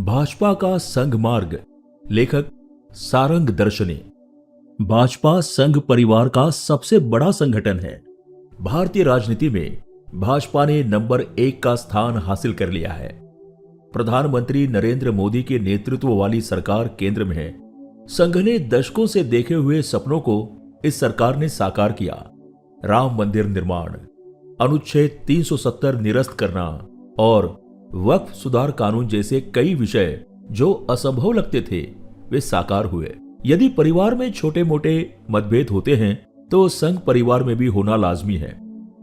भाजपा का संघ मार्ग। लेखक सारंग दर्शनी। भाजपा संघ परिवार का सबसे बड़ा संगठन है। भारतीय राजनीति में भाजपा ने नंबर 1 का स्थान हासिल कर लिया है। प्रधानमंत्री नरेंद्र मोदी के नेतृत्व वाली सरकार केंद्र में है। संघ ने दशकों से देखे हुए सपनों को इस सरकार ने साकार किया। राम मंदिर निर्माण, अनुच्छेद 370 निरस्त करना और वक्फ सुधार कानून जैसे कई विषय जो असंभव लगते थे वे साकार हुए। यदि परिवार में छोटे मोटे मतभेद होते हैं तो संघ परिवार में भी होना लाजमी है।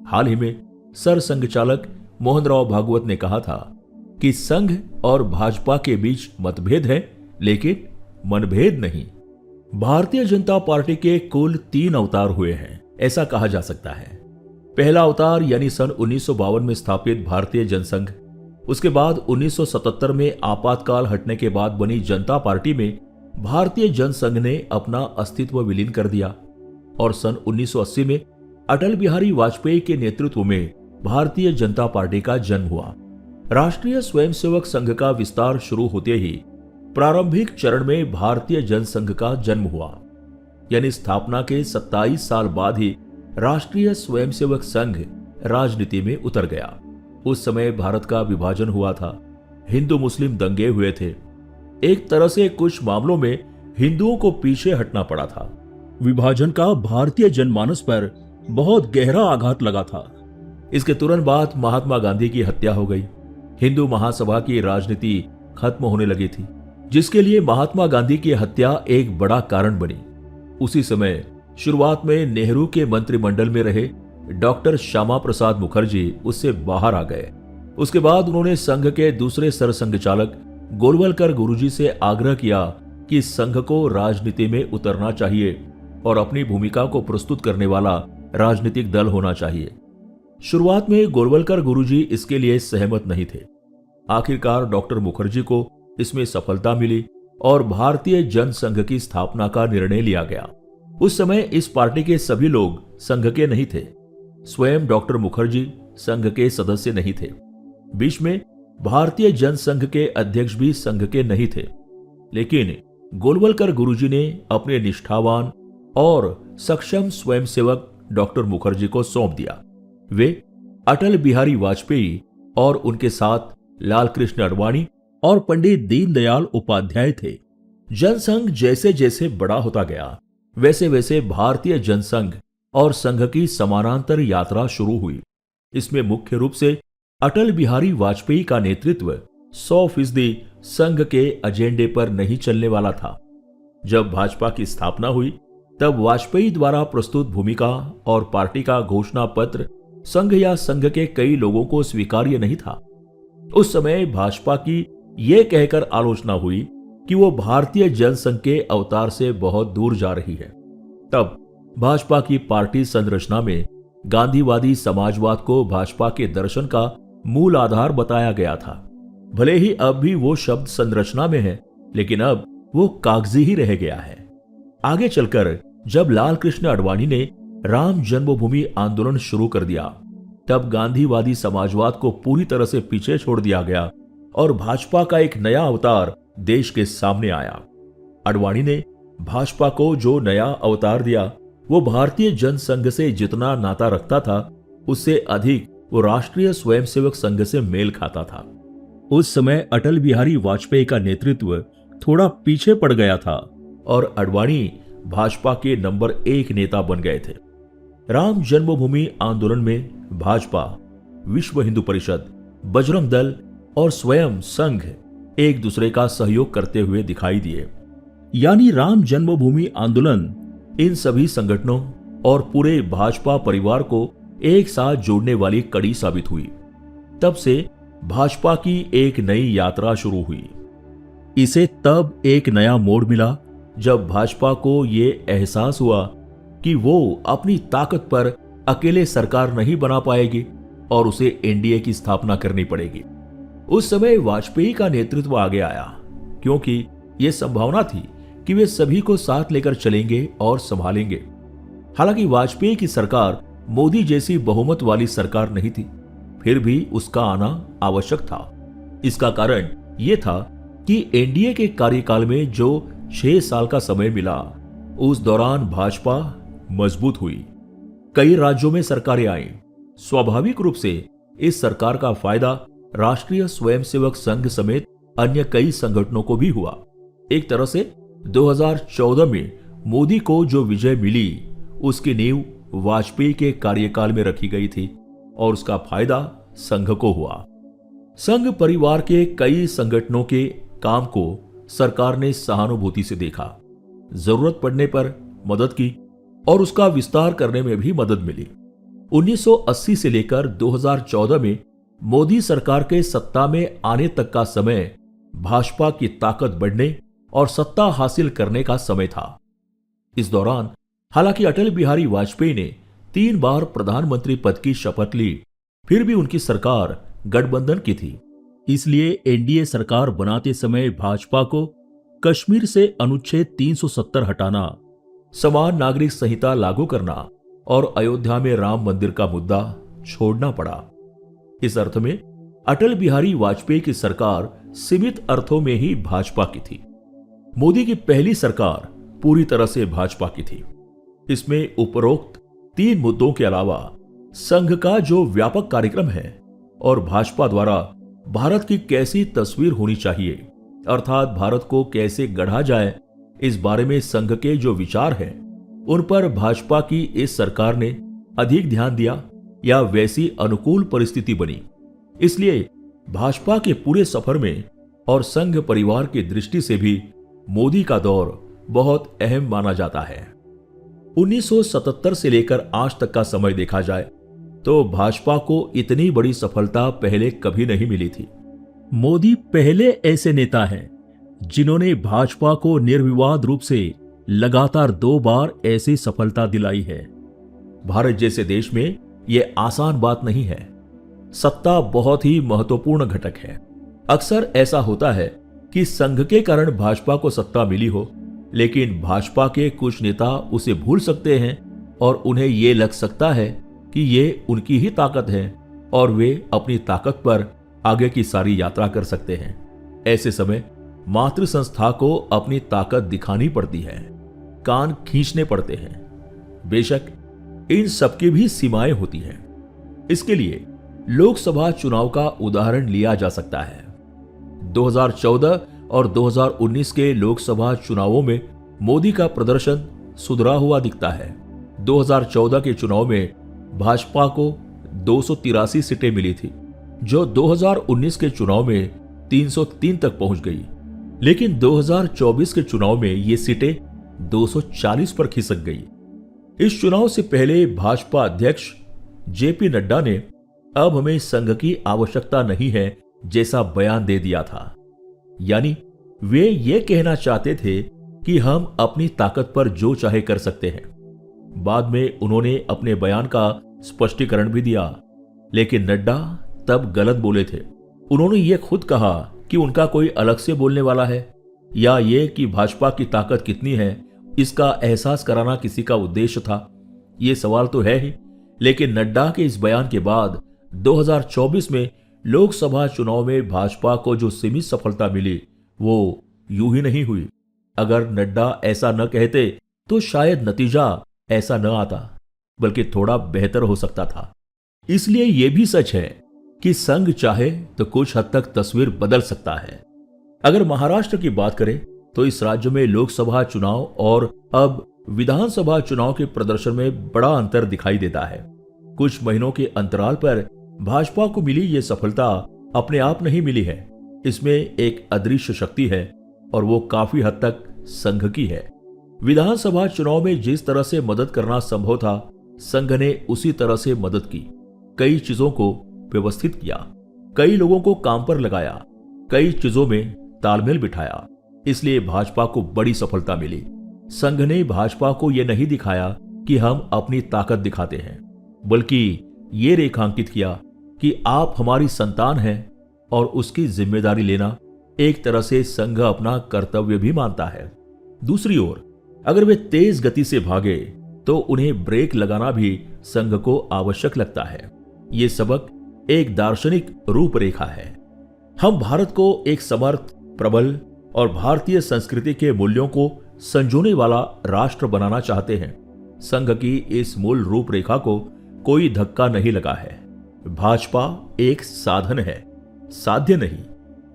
हाल ही में सर संघचालक मोहन राव भागवत ने कहा था कि संघ और भाजपा के बीच मतभेद है लेकिन मनभेद नहीं। भारतीय जनता पार्टी के कुल 3 अवतार हुए हैं, ऐसा कहा जा सकता है। पहला अवतार यानी सन 1952 में स्थापित भारतीय जनसंघ, उसके बाद 1977 में आपातकाल हटने के बाद बनी जनता पार्टी में भारतीय जनसंघ ने अपना अस्तित्व विलीन कर दिया और सन 1980 में अटल बिहारी वाजपेयी के नेतृत्व में भारतीय जनता पार्टी का जन्म हुआ। राष्ट्रीय स्वयंसेवक संघ का विस्तार शुरू होते ही प्रारंभिक चरण में भारतीय जनसंघ का जन्म हुआ, यानी स्थापना के 27 साल बाद ही राष्ट्रीय स्वयंसेवक संघ राजनीति में उतर गया। उस समय भारत का विभाजन हुआ था, हिंदू मुस्लिम दंगे हुए थे। एक तरह से कुछ मामलों में हिंदुओं को पीछे हटना पड़ा था। विभाजन का भारतीय जनमानस पर बहुत गहरा आघात लगा था। इसके तुरंत बाद महात्मा गांधी की हत्या हो गई। हिंदू महासभा की राजनीति खत्म होने लगी थी, जिसके लिए महात्मा गांधी की हत्या एक बड़ा कारण बनी। उसी समय शुरुआत में नेहरू के मंत्रिमंडल में रहे डॉक्टर श्यामा प्रसाद मुखर्जी उससे बाहर आ गए। उसके बाद उन्होंने संघ के दूसरे सरसंघचालक गोलवलकर गुरुजी से आग्रह किया कि संघ को राजनीति में उतरना चाहिए और अपनी भूमिका को प्रस्तुत करने वाला राजनीतिक दल होना चाहिए। शुरुआत में गोलवलकर गुरुजी इसके लिए सहमत नहीं थे। आखिरकार डॉक्टर मुखर्जी को इसमें सफलता मिली और भारतीय जनसंघ की स्थापना का निर्णय लिया गया। उस समय इस पार्टी के सभी लोग संघ के नहीं थे। स्वयं डॉक्टर मुखर्जी संघ के सदस्य नहीं थे। बीच में भारतीय जनसंघ के अध्यक्ष भी संघ के नहीं थे, लेकिन गोलवलकर गुरुजी ने अपने निष्ठावान और सक्षम स्वयंसेवक डॉक्टर मुखर्जी को सौंप दिया। वे अटल बिहारी वाजपेयी और उनके साथ लाल कृष्ण आडवाणी और पंडित दीनदयाल उपाध्याय थे। जनसंघ जैसे जैसे बड़ा होता गया वैसे वैसे भारतीय जनसंघ और संघ की समानांतर यात्रा शुरू हुई। इसमें मुख्य रूप से अटल बिहारी वाजपेयी का नेतृत्व 100% संघ के एजेंडे पर नहीं चलने वाला था। जब भाजपा की स्थापना हुई तब वाजपेयी द्वारा प्रस्तुत भूमिका और पार्टी का घोषणा पत्र संघ या संघ के कई लोगों को स्वीकार्य नहीं था। उस समय भाजपा की यह कहकर आलोचना हुई कि वो भारतीय जनसंघ के अवतार से बहुत दूर जा रही है। तब भाजपा की पार्टी संरचना में गांधीवादी समाजवाद को भाजपा के दर्शन का मूल आधार बताया गया था। भले ही अब भी वो शब्द संरचना में है, लेकिन अब वो कागजी ही रह गया है। आगे चलकर जब लाल कृष्ण आडवाणी ने राम जन्मभूमि आंदोलन शुरू कर दिया, तब गांधीवादी समाजवाद को पूरी तरह से पीछे छोड़ दिया गया और भाजपा का एक नया अवतार देश के सामने आया। आडवाणी ने भाजपा को जो नया अवतार दिया वो भारतीय जनसंघ से जितना नाता रखता था उससे अधिक वो राष्ट्रीय स्वयंसेवक संघ से मेल खाता था। उस समय अटल बिहारी वाजपेयी का नेतृत्व थोड़ा पीछे पड़ गया था और आडवाणी भाजपा के नंबर 1 नेता बन गए थे। राम जन्मभूमि आंदोलन में भाजपा, विश्व हिंदू परिषद, बजरंग दल और स्वयं संघ एक दूसरे का सहयोग करते हुए दिखाई दिए। यानी राम जन्मभूमि आंदोलन इन सभी संगठनों और पूरे भाजपा परिवार को एक साथ जोड़ने वाली कड़ी साबित हुई। तब से भाजपा की एक नई यात्रा शुरू हुई। इसे तब एक नया मोड़ मिला जब भाजपा को यह एहसास हुआ कि वो अपनी ताकत पर अकेले सरकार नहीं बना पाएगी और उसे एनडीए की स्थापना करनी पड़ेगी। उस समय वाजपेयी का नेतृत्व आगे आया क्योंकि यह संभावना थी कि वे सभी को साथ लेकर चलेंगे और संभालेंगे। हालांकि वाजपेयी की सरकार मोदी जैसी बहुमत वाली सरकार नहीं थी, फिर भी उसका आना आवश्यक था। इसका कारण यह था कि एनडीए के कार्यकाल में जो 6 साल का समय मिला, उस दौरान भाजपा मजबूत हुई। कई राज्यों में सरकारें आईं। स्वाभाविक रूप से इस सरकार का फायदा राष्ट्रीय स्वयंसेवक संघ समेत अन्य कई संगठनों को भी हुआ। एक तरह से 2014 में मोदी को जो विजय मिली, उसकी नींव वाजपेयी के कार्यकाल में रखी गई थी और उसका फायदा संघ को हुआ। संघ परिवार के कई संगठनों के काम को सरकार ने सहानुभूति से देखा, जरूरत पड़ने पर मदद की और उसका विस्तार करने में भी मदद मिली। 1980 से लेकर 2014 में मोदी सरकार के सत्ता में आने तक का समय भाजपा की ताकत बढ़ने और सत्ता हासिल करने का समय था। इस दौरान हालांकि अटल बिहारी वाजपेयी ने 3 बार प्रधानमंत्री पद की शपथ ली, फिर भी उनकी सरकार गठबंधन की थी। इसलिए एनडीए सरकार बनाते समय भाजपा को कश्मीर से अनुच्छेद 370 हटाना, समान नागरिक संहिता लागू करना और अयोध्या में राम मंदिर का मुद्दा छोड़ना पड़ा। इस अर्थ में अटल बिहारी वाजपेयी की सरकार सीमित अर्थों में ही भाजपा की थी। मोदी की पहली सरकार पूरी तरह से भाजपा की थी। इसमें उपरोक्त 3 मुद्दों के अलावा संघ का जो व्यापक कार्यक्रम है और भाजपा द्वारा भारत की कैसी तस्वीर होनी चाहिए, अर्थात भारत को कैसे गढ़ा जाए, इस बारे में संघ के जो विचार हैं, उन पर भाजपा की इस सरकार ने अधिक ध्यान दिया या वैसी अनुकूल परिस्थिति बनी। इसलिए भाजपा के पूरे सफर में और संघ परिवार की दृष्टि से भी मोदी का दौर बहुत अहम माना जाता है। 1977 से लेकर आज तक का समय देखा जाए तो भाजपा को इतनी बड़ी सफलता पहले कभी नहीं मिली थी। मोदी पहले ऐसे नेता हैं जिन्होंने भाजपा को निर्विवाद रूप से लगातार 2 बार ऐसी सफलता दिलाई है। भारत जैसे देश में यह आसान बात नहीं है। सत्ता बहुत ही महत्वपूर्ण घटक है। अक्सर ऐसा होता है कि संघ के कारण भाजपा को सत्ता मिली हो, लेकिन भाजपा के कुछ नेता उसे भूल सकते हैं और उन्हें यह लग सकता है कि ये उनकी ही ताकत है और वे अपनी ताकत पर आगे की सारी यात्रा कर सकते हैं। ऐसे समय मातृ संस्था को अपनी ताकत दिखानी पड़ती है, कान खींचने पड़ते हैं। बेशक इन सबकी भी सीमाएं होती हैं। इसके लिए लोकसभा चुनाव का उदाहरण लिया जा सकता है। 2014 और 2019 के लोकसभा चुनावों में मोदी का प्रदर्शन सुधरा हुआ दिखता है। 2014 के चुनाव में भाजपा को 283 सीटें मिली थी, जो 2019 के चुनाव में 303 तक पहुंच गई। लेकिन 2024 के चुनाव में ये सीटें 240 पर खिसक गई। इस चुनाव से पहले भाजपा अध्यक्ष जेपी नड्डा ने अब हमें संघ की आवश्यकता नहीं है जैसा बयान दे दिया था। यानी वे ये कहना चाहते थे कि हम अपनी ताकत पर जो चाहे कर सकते हैं। बाद में उन्होंने अपने बयान का स्पष्टीकरण भी दिया, लेकिन नड्डा तब गलत बोले थे। उन्होंने ये खुद कहा कि उनका कोई अलग से बोलने वाला है, या ये कि भाजपा की ताकत कितनी है इसका एहसास कराना किसी का उद्देश्य था। ये सवाल तो है ही, लेकिन नड्डा के इस बयान के बाद 2024 में लोकसभा चुनाव में भाजपा को जो सीमित सफलता मिली वो यूं ही नहीं हुई। अगर नड्डा ऐसा न कहते तो शायद नतीजा ऐसा न आता, बल्कि थोड़ा बेहतर हो सकता था। इसलिए यह भी सच है कि संघ चाहे तो कुछ हद तक तस्वीर बदल सकता है। अगर महाराष्ट्र की बात करें तो इस राज्य में लोकसभा चुनाव और अब विधानसभा चुनाव के प्रदर्शन में बड़ा अंतर दिखाई देता है। कुछ महीनों के अंतराल पर भाजपा को मिली ये सफलता अपने आप नहीं मिली है। इसमें एक अदृश्य शक्ति है और वो काफी हद तक संघ की है। विधानसभा चुनाव में जिस तरह से मदद करना संभव था, संघ ने उसी तरह से मदद की। कई चीजों को व्यवस्थित किया, कई लोगों को काम पर लगाया, कई चीजों में तालमेल बिठाया। इसलिए भाजपा को बड़ी सफलता मिली। संघ ने भाजपा को यह नहीं दिखाया कि हम अपनी ताकत दिखाते हैं, बल्कि ये रेखांकित किया कि आप हमारी संतान हैं और उसकी जिम्मेदारी लेना एक तरह से संघ अपना कर्तव्य भी मानता है। दूसरी ओर अगर वे तेज गति से भागे तो उन्हें ब्रेक लगाना भी संघ को आवश्यक लगता है। ये सबक एक दार्शनिक रूपरेखा है। हम भारत को एक समर्थ, प्रबल और भारतीय संस्कृति के मूल्यों को संजोने वाला राष्ट्र बनाना चाहते हैं। संघ की इस मूल रूपरेखा को कोई धक्का नहीं लगा है। भाजपा एक साधन है, साध्य नहीं,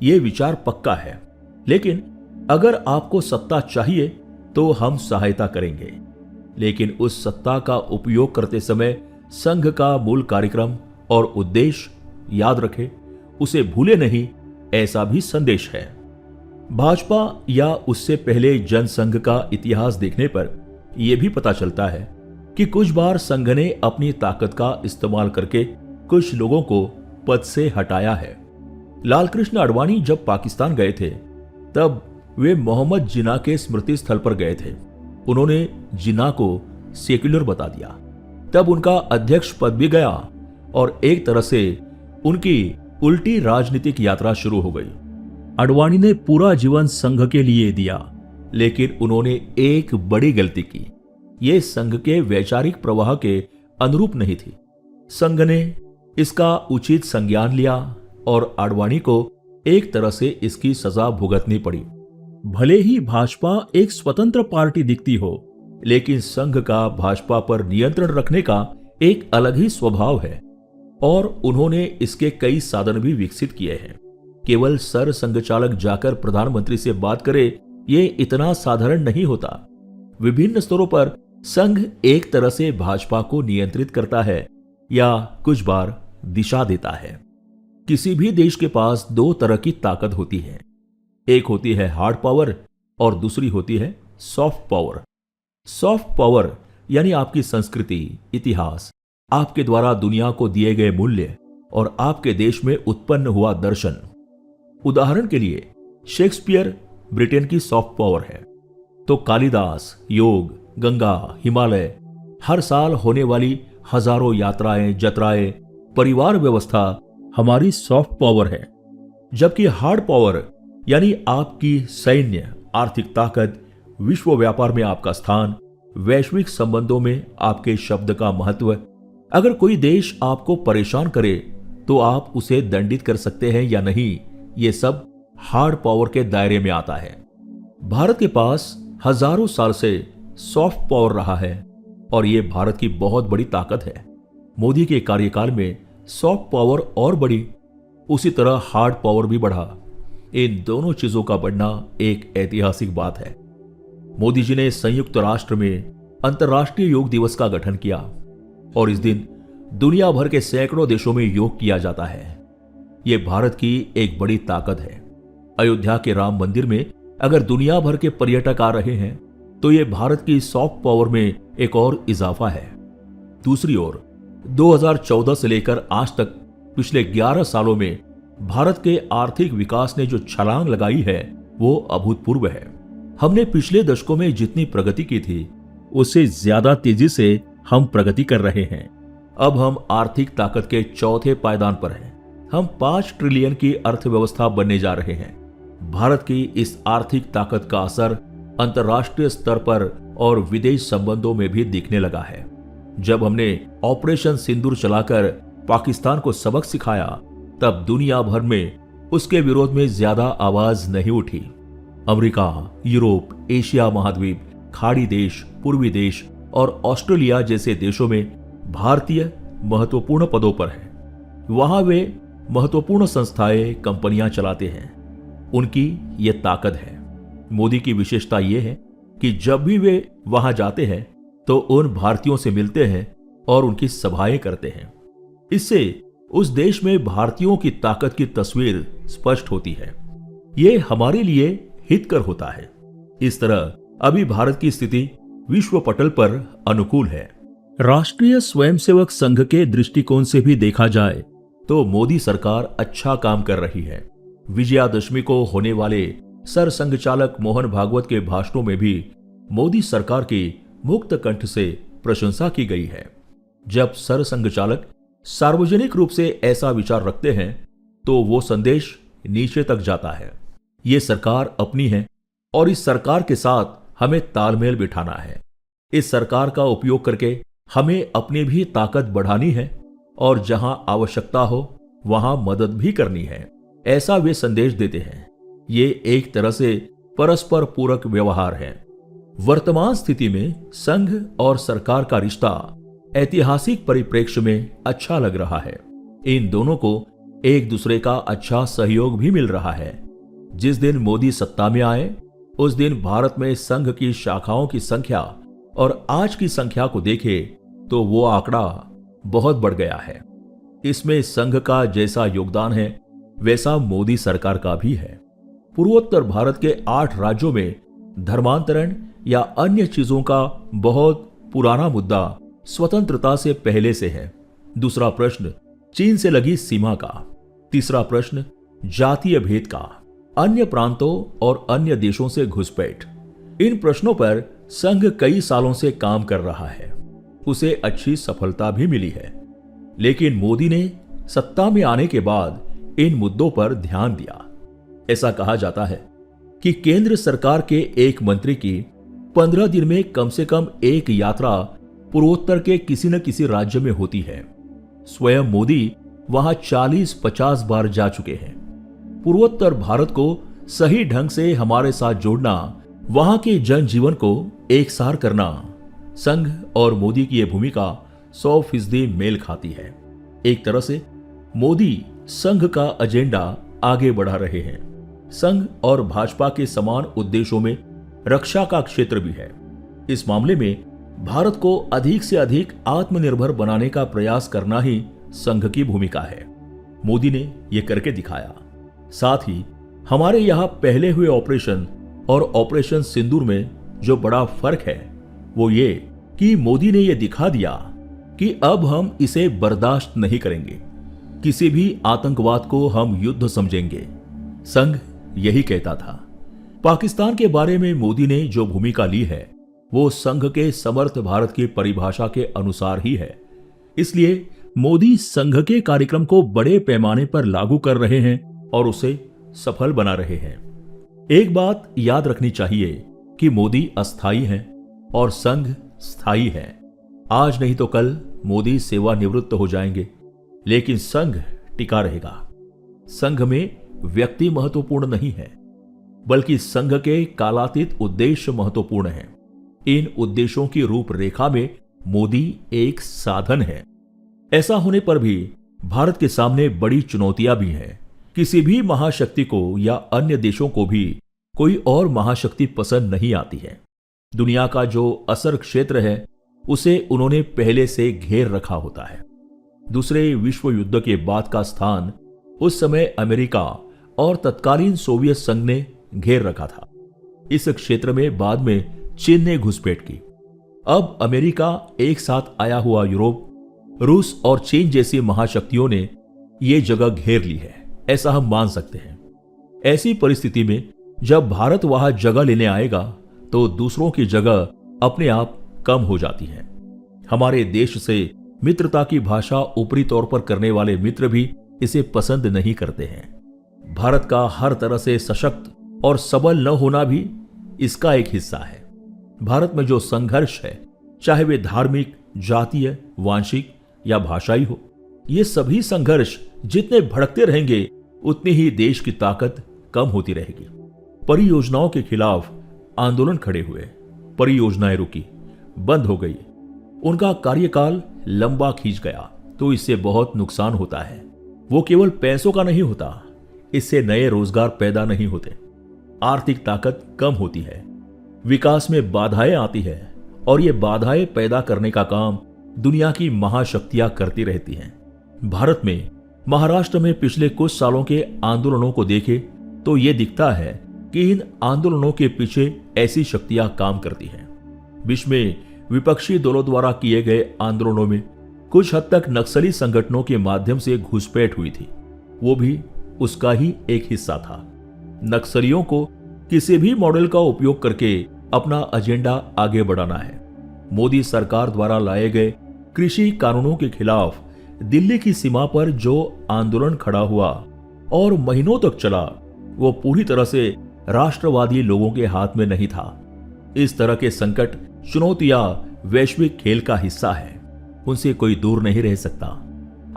ये विचार पक्का है। लेकिन अगर आपको सत्ता चाहिए तो हम सहायता करेंगे, लेकिन उस सत्ता का उपयोग करते समय संघ का मूल कार्यक्रम और उद्देश्य याद रखें, उसे भूले नहीं, ऐसा भी संदेश है। भाजपा या उससे पहले जनसंघ का इतिहास देखने पर यह भी पता चलता है कि कुछ बार संघ ने अपनी ताकत का इस्तेमाल करके कुछ लोगों को पद से हटाया है। लालकृष्ण आडवाणी जब पाकिस्तान गए थे तब वे मोहम्मद जिन्ना के स्मृति स्थल पर गए थे। उन्होंने जिन्ना को सेक्युलर बता दिया। तब उनका अध्यक्ष पद भी गया और एक तरह से उनकी उल्टी राजनीतिक यात्रा शुरू हो गई। आडवाणी ने पूरा जीवन संघ के लिए दिया, लेकिन उन्होंने एक बड़ी गलती की। ये संघ के वैचारिक प्रवाह के अनुरूप नहीं थी। संघ ने इसका उचित संज्ञान लिया और आडवाणी को एक तरह से इसकी सजा भुगतनी पड़ी। भले ही भाजपा एक स्वतंत्र पार्टी दिखती हो, लेकिन संघ का भाजपा पर नियंत्रण रखने का एक अलग ही स्वभाव है और उन्होंने इसके कई साधन भी विकसित किए हैं। केवल सर संघचालक जाकर प्रधानमंत्री से बात करे, ये इतना साधारण नहीं होता। विभिन्न स्तरों पर संघ एक तरह से भाजपा को नियंत्रित करता है या कुछ बार दिशा देता है। किसी भी देश के पास दो तरह की ताकत होती है, एक होती है हार्ड पावर और दूसरी होती है सॉफ्ट पावर। सॉफ्ट पावर यानी आपकी संस्कृति, इतिहास, आपके द्वारा दुनिया को दिए गए मूल्य और आपके देश में उत्पन्न हुआ दर्शन। उदाहरण के लिए शेक्सपियर ब्रिटेन की सॉफ्ट पावर है, तो कालिदास, योग, गंगा, हिमालय, हर साल होने वाली हजारों यात्राएं, जत्राएं, परिवार व्यवस्था हमारी सॉफ्ट पावर है। जबकि हार्ड पावर यानी आपकी सैन्य, आर्थिक ताकत, विश्व व्यापार में आपका स्थान, वैश्विक संबंधों में आपके शब्द का महत्व। अगर कोई देश आपको परेशान करे तो आप उसे दंडित कर सकते हैं या नहीं, ये सब हार्ड पावर के दायरे में आता है। भारत के पास हजारों साल से सॉफ्ट पावर रहा है और ये भारत की बहुत बड़ी ताकत है। मोदी के कार्यकाल में सॉफ्ट पावर और बढ़ी, उसी तरह हार्ड पावर भी बढ़ा। इन दोनों चीजों का बढ़ना एक ऐतिहासिक बात है। मोदी जी ने संयुक्त राष्ट्र में अंतर्राष्ट्रीय योग दिवस का गठन किया और इस दिन दुनिया भर के सैकड़ों देशों में योग किया जाता है। यह भारत की एक बड़ी ताकत है। अयोध्या के राम मंदिर में अगर दुनिया भर के पर्यटक आ रहे हैं तो यह भारत की सॉफ्ट पावर में एक और इजाफा है। दूसरी ओर 2014 से लेकर आज तक पिछले 11 सालों में भारत के आर्थिक विकास ने जो छलांग लगाई है वो अभूतपूर्व है। हमने पिछले दशकों में जितनी प्रगति की थी उससे ज्यादा तेजी से हम प्रगति कर रहे हैं। अब हम आर्थिक ताकत के चौथे पायदान पर हैं। हम 5 ट्रिलियन की अर्थव्यवस्था बनने जा रहे हैं। भारत की इस आर्थिक ताकत का असर अंतर्राष्ट्रीय स्तर पर और विदेश संबंधों में भी दिखने लगा है। जब हमने ऑपरेशन सिंदूर चलाकर पाकिस्तान को सबक सिखाया तब दुनिया भर में उसके विरोध में ज्यादा आवाज नहीं उठी। अमेरिका, यूरोप, एशिया महाद्वीप, खाड़ी देश, पूर्वी देश और ऑस्ट्रेलिया जैसे देशों में भारतीय महत्वपूर्ण पदों पर हैं। वहां वे महत्वपूर्ण संस्थाएं, कंपनियां चलाते हैं। उनकी ये ताकत है। मोदी की विशेषता यह है कि जब भी वे वहां जाते हैं तो उन भारतीयों से मिलते हैं और उनकी सभाएं करते हैं। इससे उस देश में भारतीयों की ताकत की तस्वीर स्पष्ट होती है। ये हमारे लिए हितकर होता है। इस तरह अभी भारत की स्थिति विश्व पटल पर अनुकूल है। राष्ट्रीय स्वयंसेवक संघ के दृष्टिकोण से भी देखा जाए तो मोदी सरकार अच्छा काम कर रही है। विजयादशमी को होने वाले सर संघचालक मोहन भागवत के भाषणों में भी मोदी सरकार की मुक्त कंठ से प्रशंसा की गई है। जब सर संघचालक सार्वजनिक रूप से ऐसा विचार रखते हैं तो वो संदेश नीचे तक जाता है। ये सरकार अपनी है और इस सरकार के साथ हमें तालमेल बिठाना है। इस सरकार का उपयोग करके हमें अपनी भी ताकत बढ़ानी है और जहां आवश्यकता हो वहां मदद भी करनी है, ऐसा वे संदेश देते हैं। ये एक तरह से परस्पर पूरक व्यवहार है। वर्तमान स्थिति में संघ और सरकार का रिश्ता ऐतिहासिक परिप्रेक्ष्य में अच्छा लग रहा है। इन दोनों को एक दूसरे का अच्छा सहयोग भी मिल रहा है। जिस दिन मोदी सत्ता में आए उस दिन भारत में संघ की शाखाओं की संख्या और आज की संख्या को देखे तो वो आंकड़ा बहुत बढ़ गया है। इसमें संघ का जैसा योगदान है वैसा मोदी सरकार का भी है। पूर्वोत्तर भारत के 8 राज्यों में धर्मांतरण या अन्य चीजों का बहुत पुराना मुद्दा स्वतंत्रता से पहले से है। दूसरा प्रश्न चीन से लगी सीमा का। तीसरा प्रश्न जातीय भेद का, अन्य प्रांतों और अन्य देशों से घुसपैठ। इन प्रश्नों पर संघ कई सालों से काम कर रहा है। उसे अच्छी सफलता भी मिली है। लेकिन मोदी ने सत्ता में आने के बाद इन मुद्दों पर ध्यान दिया। ऐसा कहा जाता है कि केंद्र सरकार के एक मंत्री की 15 दिन में कम से कम एक यात्रा पूर्वोत्तर के किसी न किसी राज्य में होती है। स्वयं मोदी वहां 40-50 बार जा चुके हैं। पूर्वोत्तर भारत को सही ढंग से हमारे साथ जोड़ना, वहां के जनजीवन को एकसार करना, संघ और मोदी की यह भूमिका 100% मेल खाती है। एक तरह से मोदी संघ का एजेंडा आगे बढ़ा रहे हैं। संघ और भाजपा के समान उद्देश्यों में रक्षा का क्षेत्र भी है। इस मामले में भारत को अधिक से अधिक आत्मनिर्भर बनाने का प्रयास करना ही संघ की भूमिका है। मोदी ने यह करके दिखाया। साथ ही हमारे यहां पहले हुए ऑपरेशन और ऑपरेशन सिंदूर में जो बड़ा फर्क है वो ये कि मोदी ने यह दिखा दिया कि अब हम इसे बर्दाश्त नहीं करेंगे। किसी भी आतंकवाद को हम युद्ध समझेंगे। संघ यही कहता था। पाकिस्तान के बारे में मोदी ने जो भूमिका ली है वो संघ के समर्थ भारत की परिभाषा के अनुसार ही है। इसलिए मोदी संघ के कार्यक्रम को बड़े पैमाने पर लागू कर रहे हैं और उसे सफल बना रहे हैं। एक बात याद रखनी चाहिए कि मोदी अस्थायी हैं और संघ स्थायी है। आज नहीं तो कल मोदी सेवानिवृत्त हो जाएंगे, लेकिन संघ टिका रहेगा। संघ में व्यक्ति महत्वपूर्ण नहीं है, बल्कि संघ के कालातीत उद्देश्य महत्वपूर्ण हैं। इन उद्देश्यों की रूपरेखा में मोदी एक साधन है। ऐसा होने पर भी भारत के सामने बड़ी चुनौतियां भी हैं। किसी भी महाशक्ति को या अन्य देशों को भी कोई और महाशक्ति पसंद नहीं आती है। दुनिया का जो असर क्षेत्र है उसे उन्होंने पहले से घेर रखा होता है। दूसरे विश्व युद्ध के बाद का स्थान उस समय अमेरिका और तत्कालीन सोवियत संघ ने घेर रखा था। इस क्षेत्र में बाद में चीन ने घुसपैठ की। अब अमेरिका एक साथ आया हुआ यूरोप, रूस और चीन जैसी महाशक्तियों ने यह जगह घेर ली है, ऐसा हम मान सकते हैं। ऐसी परिस्थिति में जब भारत वहां जगह लेने आएगा तो दूसरों की जगह अपने आप कम हो जाती है। हमारे देश से मित्रता की भाषा ऊपरी तौर पर करने वाले मित्र भी इसे पसंद नहीं करते हैं। भारत का हर तरह से सशक्त और सबल न होना भी इसका एक हिस्सा है। भारत में जो संघर्ष है, चाहे वे धार्मिक, जातीय, वांशिक या भाषाई हो, ये सभी संघर्ष जितने भड़कते रहेंगे उतनी ही देश की ताकत कम होती रहेगी। परियोजनाओं के खिलाफ आंदोलन खड़े हुए, परियोजनाएं रुकी, बंद हो गई, उनका कार्यकाल लंबा खींच गया तो इससे बहुत नुकसान होता है। वो केवल पैसों का नहीं होता, इससे नए रोजगार पैदा नहीं होते, आर्थिक ताकत कम होती है, विकास में बाधाएं आती है और ये बाधाएं पैदा करने का काम दुनिया की महाशक्तियां करती रहती हैं। भारत में महाराष्ट्र में पिछले कुछ सालों के आंदोलनों को देखें तो ये दिखता है कि इन आंदोलनों के पीछे ऐसी शक्तियां काम करती हैं। विश्व में विपक्षी दलों द्वारा किए गए आंदोलनों में कुछ हद तक नक्सली संगठनों के माध्यम से घुसपैठ हुई थी, वो भी उसका ही एक हिस्सा था। नक्सलियों को किसी भी मॉडल का उपयोग करके अपना एजेंडा आगे बढ़ाना है। मोदी सरकार द्वारा लाए गए कृषि कानूनों के खिलाफ दिल्ली की सीमा पर जो आंदोलन खड़ा हुआ और महीनों तक चला, वो पूरी तरह से राष्ट्रवादी लोगों के हाथ में नहीं था। इस तरह के संकट, चुनौतियां वैश्विक खेल का हिस्सा है, उनसे कोई दूर नहीं रह सकता।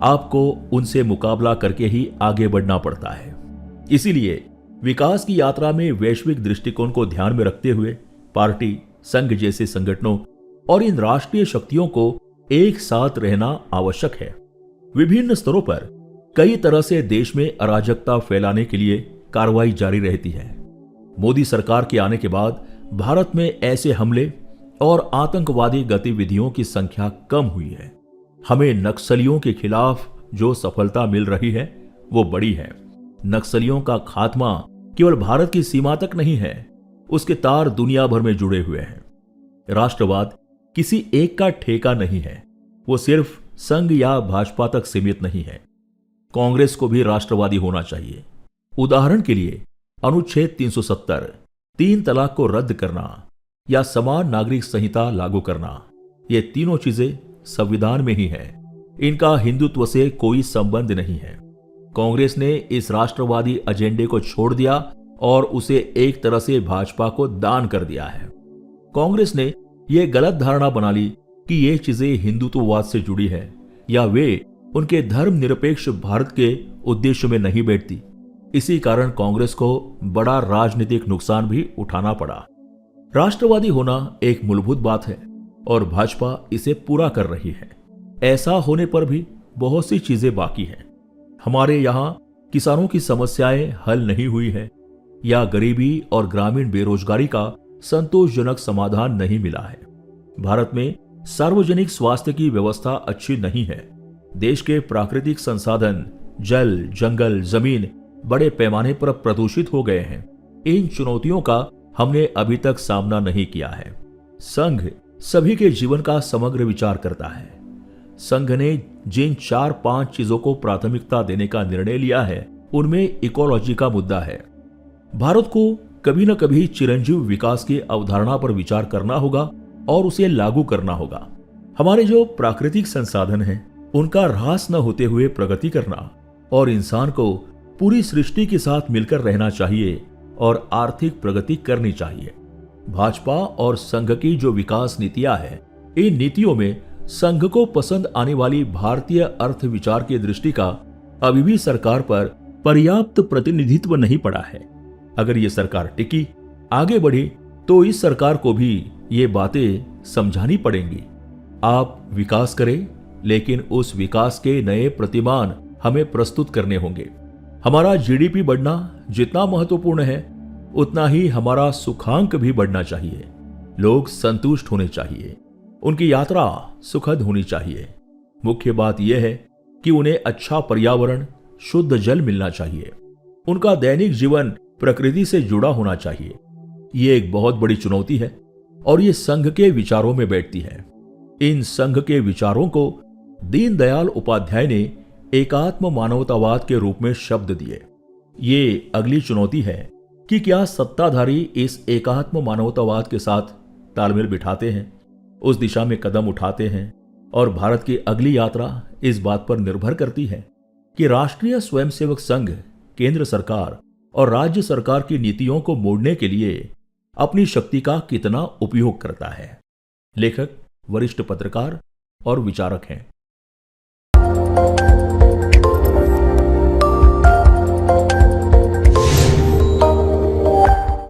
आपको उनसे मुकाबला करके ही आगे बढ़ना पड़ता है। इसीलिए विकास की यात्रा में वैश्विक दृष्टिकोण को ध्यान में रखते हुए पार्टी, संघ जैसे संगठनों और इन राष्ट्रीय शक्तियों को एक साथ रहना आवश्यक है। विभिन्न स्तरों पर कई तरह से देश में अराजकता फैलाने के लिए कार्रवाई जारी रहती है। मोदी सरकार के आने के बाद भारत में ऐसे हमले और आतंकवादी गतिविधियों की संख्या कम हुई है। हमें नक्सलियों के खिलाफ जो सफलता मिल रही है वो बड़ी है। नक्सलियों का खात्मा केवल भारत की सीमा तक नहीं है, उसके तार दुनिया भर में जुड़े हुए हैं। राष्ट्रवाद किसी एक का ठेका नहीं है, वो सिर्फ संघ या भाजपा तक सीमित नहीं है। कांग्रेस को भी राष्ट्रवादी होना चाहिए। उदाहरण के लिए अनुच्छेद 370, 3 तलाक को रद्द करना या समान नागरिक संहिता लागू करना, ये तीनों चीजें संविधान में ही है। इनका हिंदुत्व से कोई संबंध नहीं है। कांग्रेस ने इस राष्ट्रवादी एजेंडे को छोड़ दिया और उसे एक तरह से भाजपा को दान कर दिया है। कांग्रेस ने यह गलत धारणा बना ली कि ये चीजें हिंदुत्ववाद से जुड़ी है या वे उनके धर्मनिरपेक्ष भारत के उद्देश्य में नहीं बैठती। इसी कारण कांग्रेस को बड़ा राजनीतिक नुकसान भी उठाना पड़ा। राष्ट्रवादी होना एक मूलभूत बात है और भाजपा इसे पूरा कर रही है। ऐसा होने पर भी बहुत सी चीजें बाकी हैं। हमारे यहाँ किसानों की समस्याएं हल नहीं हुई है या गरीबी और ग्रामीण बेरोजगारी का संतोषजनक समाधान नहीं मिला है। भारत में सार्वजनिक स्वास्थ्य की व्यवस्था अच्छी नहीं है। देश के प्राकृतिक संसाधन जल, जंगल, जमीन बड़े पैमाने पर प्रदूषित हो गए हैं। इन चुनौतियों का हमने अभी तक सामना नहीं किया है। संघ सभी के जीवन का समग्र विचार करता है। संघ ने जिन 4-5 चीजों को प्राथमिकता देने का निर्णय लिया है उनमें इकोलॉजी का मुद्दा है। भारत को कभी न कभी चिरंजीव विकास की अवधारणा पर विचार करना होगा और उसे लागू करना होगा। हमारे जो प्राकृतिक संसाधन हैं उनका ह्रास न होते हुए प्रगति करना और इंसान को पूरी सृष्टि के साथ मिलकर रहना चाहिए और आर्थिक प्रगति करनी चाहिए। भाजपा और संघ की जो विकास नीतियां हैं, इन नीतियों में संघ को पसंद आने वाली भारतीय अर्थ विचार की दृष्टि का अभी भी सरकार पर पर्याप्त प्रतिनिधित्व नहीं पड़ा है। अगर ये सरकार टिकी, आगे बढ़ी, तो इस सरकार को भी ये बातें समझानी पड़ेंगी। आप विकास करें, लेकिन उस विकास के नए प्रतिमान हमें प्रस्तुत करने होंगे। हमारा जीडीपी बढ़ना जितना महत्वपूर्ण है, उतना ही हमारा सुखांक भी बढ़ना चाहिए। लोग संतुष्ट होने चाहिए, उनकी यात्रा सुखद होनी चाहिए। मुख्य बात यह है कि उन्हें अच्छा पर्यावरण, शुद्ध जल मिलना चाहिए। उनका दैनिक जीवन प्रकृति से जुड़ा होना चाहिए। ये एक बहुत बड़ी चुनौती है और ये संघ के विचारों में बैठती है। इन संघ के विचारों को दीनदयाल उपाध्याय ने एकात्म मानवतावाद के रूप में शब्द दिए। ये अगली चुनौती है कि क्या सत्ताधारी इस एकात्म मानवतावाद के साथ तालमेल बिठाते हैं, उस दिशा में कदम उठाते हैं। और भारत की अगली यात्रा इस बात पर निर्भर करती है कि राष्ट्रीय स्वयंसेवक संघ केंद्र सरकार और राज्य सरकार की नीतियों को मोड़ने के लिए अपनी शक्ति का कितना उपयोग करता है। लेखक वरिष्ठ पत्रकार और विचारक हैं।